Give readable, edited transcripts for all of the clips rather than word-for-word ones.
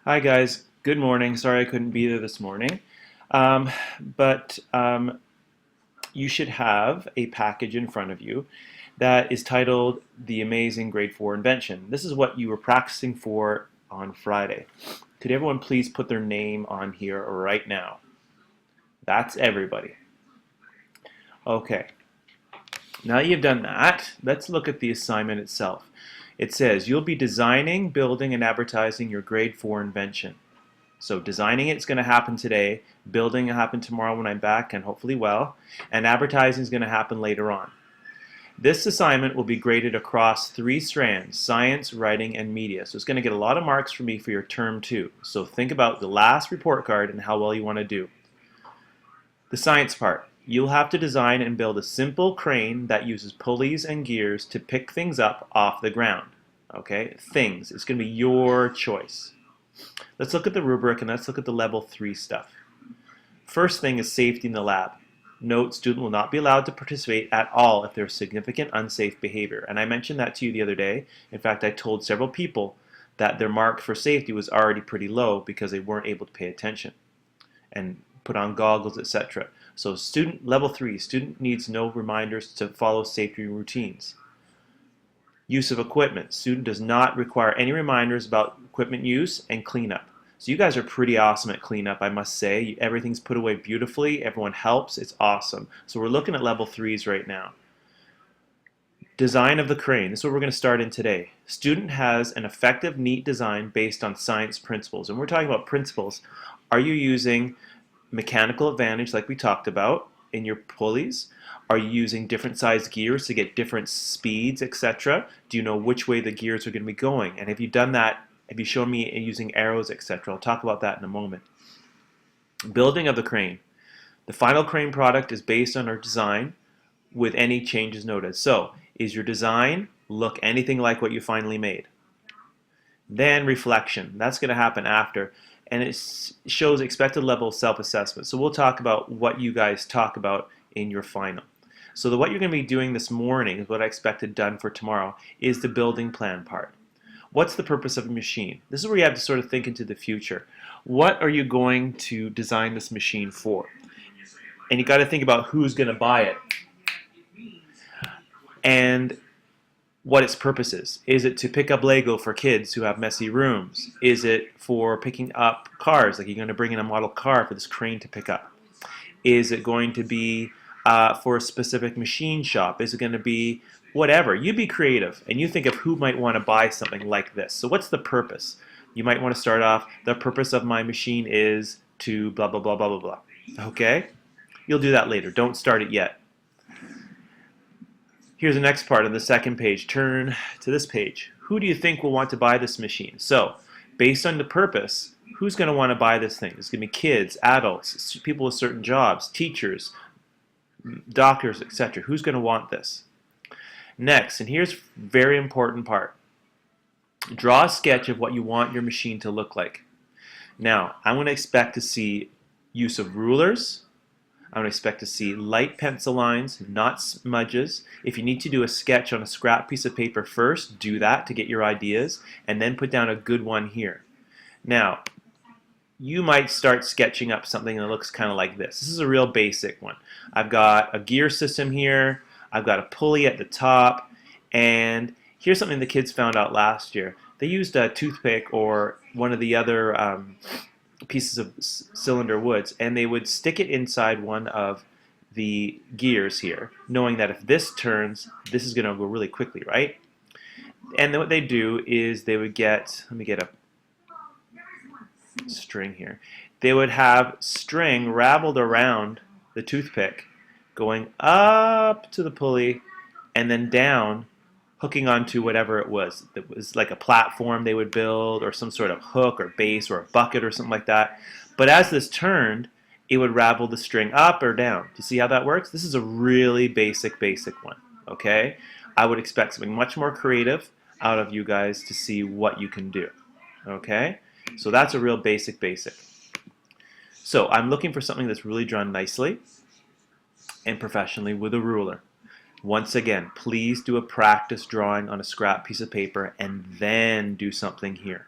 Hi guys, good morning. Sorry I couldn't be there this morning. Um, but you should have a package in front of you that is titled The Amazing Grade 4 Invention. This is what you were practicing for on Friday. Could everyone please put their name on here right now? That's everybody. Okay, now that you've done that, let's look at the assignment itself. It says you'll be designing, building, and advertising your grade 4 invention. So designing it's going to happen today, building will happen tomorrow when I'm back and hopefully well, and advertising is going to happen later on. This assignment will be graded across 3 strands, science, writing, and media. So it's going to get a lot of marks for me for your term 2. So think about the last report card and how well you want to do. The science part. You'll have to design and build a simple crane that uses pulleys and gears to pick things up off the ground. Okay, things. It's going to be your choice. Let's look at the rubric and let's look at the level 3 stuff. First thing is safety in the lab. Note, student will not be allowed to participate at all if there's significant unsafe behavior. And I mentioned that to you the other day. In fact, I told several people that their mark for safety was already pretty low because they weren't able to pay attention and put on goggles, etc. So level 3, student needs no reminders to follow safety routines. Use of equipment. Student does not require any reminders about equipment use and cleanup. So you guys are pretty awesome at cleanup, I must say. Everything's put away beautifully. Everyone helps. It's awesome. So we're looking at level 3s right now. Design of the crane. This is what we're going to start in today. Student has an effective, neat design based on science principles. And we're talking about principles. Are you using mechanical advantage like we talked about in your pulleys? Are you using different sized gears to get different speeds, etc.? Do you know which way the gears are going to be going? And have you done that? Have you shown me using arrows, etc.? I'll talk about that in a moment. Building of the crane. The final crane product is based on our design with any changes noted. So, is your design look anything like what you finally made? Then reflection. That's going to happen after. And it shows expected level of self-assessment. So we'll talk about what you guys talk about in your final. So what you're going to be doing this morning is what I expected done for tomorrow is the building plan part. What's the purpose of a machine? This is where you have to sort of think into the future. What are you going to design this machine for? And you got to think about who's going to buy it and what its purpose is. Is it to pick up Lego for kids who have messy rooms? Is it for picking up cars? Like you're going to bring in a model car for this crane to pick up? Is it going to be for a specific machine shop? Is it going to be whatever? You be creative and you think of who might want to buy something like this. So what's the purpose? You might want to start off, the purpose of my machine is to blah, blah, blah, blah, blah, blah. Okay? You'll do that later. Don't start it yet. Here's the next part on the second page. Turn to this page. Who do you think will want to buy this machine? So, based on the purpose, who's going to want to buy this thing? It's going to be kids, adults, people with certain jobs, teachers, doctors, etc. Who's going to want this? Next, and here's a very important part. Draw a sketch of what you want your machine to look like. Now, I'm going to expect to see use of rulers. I would expect to see light pencil lines, not smudges. If you need to do a sketch on a scrap piece of paper first, do that to get your ideas, and then put down a good one here. Now, you might start sketching up something that looks kind of like this. This is a real basic one. I've got a gear system here, I've got a pulley at the top, and here's something the kids found out last year. They used a toothpick or one of the other pieces of cylinder woods, and they would stick it inside one of the gears here, knowing that if this turns, this is going to go really quickly, right? And then what they do is they would get, let me get a string here, they would have string raveled around the toothpick going up to the pulley and then down, hooking onto whatever it was. It was like a platform they would build or some sort of hook or base or a bucket or something like that. But as this turned, it would ravel the string up or down. Do you see how that works? This is a really basic one, okay? I would expect something much more creative out of you guys to see what you can do, okay? So that's a real basic. So I'm looking for something that's really drawn nicely and professionally with a ruler. Once again, please do a practice drawing on a scrap piece of paper and then do something here.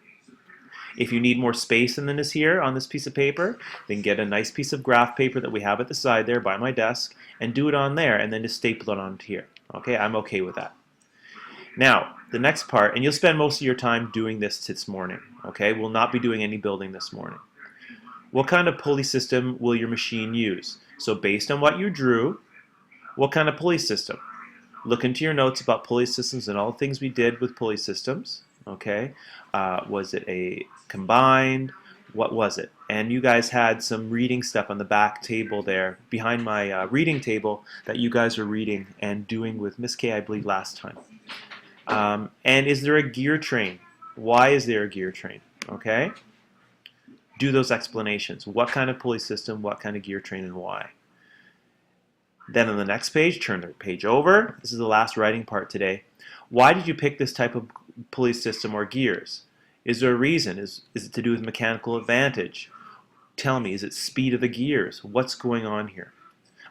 If you need more space than is here on this piece of paper, then get a nice piece of graph paper that we have at the side there by my desk and do it on there and then just staple it onto here. Okay, I'm okay with that. Now, the next part, and you'll spend most of your time doing this morning. Okay, we'll not be doing any building this morning. What kind of pulley system will your machine use? So based on what you drew, what kind of pulley system? Look into your notes about pulley systems and all the things we did with pulley systems. Okay, was it a combined? What was it? And you guys had some reading stuff on the back table there, behind my reading table, that you guys were reading and doing with Miss K, I believe, last time. And is there a gear train? Why is there a gear train? Okay, do those explanations. What kind of pulley system, what kind of gear train, and why? Then on the next page, turn the page over. This is the last writing part today. Why did you pick this type of pulley system or gears? Is there a reason? Is it to do with mechanical advantage? Tell me, is it speed of the gears? What's going on here?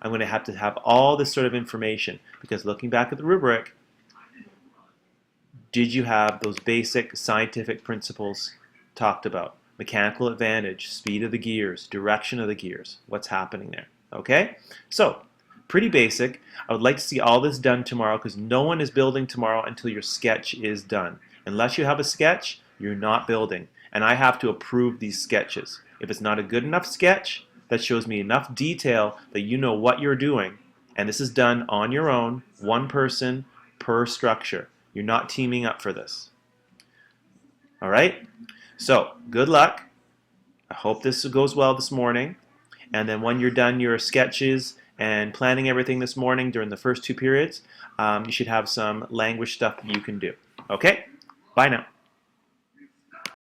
I'm going to have all this sort of information because looking back at the rubric, did you have those basic scientific principles talked about? Mechanical advantage, speed of the gears, direction of the gears, what's happening there? Okay? So, pretty basic. I would like to see all this done tomorrow because no one is building tomorrow until your sketch is done. Unless you have a sketch, you're not building. And I have to approve these sketches. If it's not a good enough sketch that shows me enough detail that you know what you're doing, and this is done on your own, one person per structure. You're not teaming up for this. All right? So, good luck. I hope this goes well this morning. And then when you're done your sketches and planning everything this morning during the first 2 periods, you should have some language stuff that you can do. Okay? Bye now.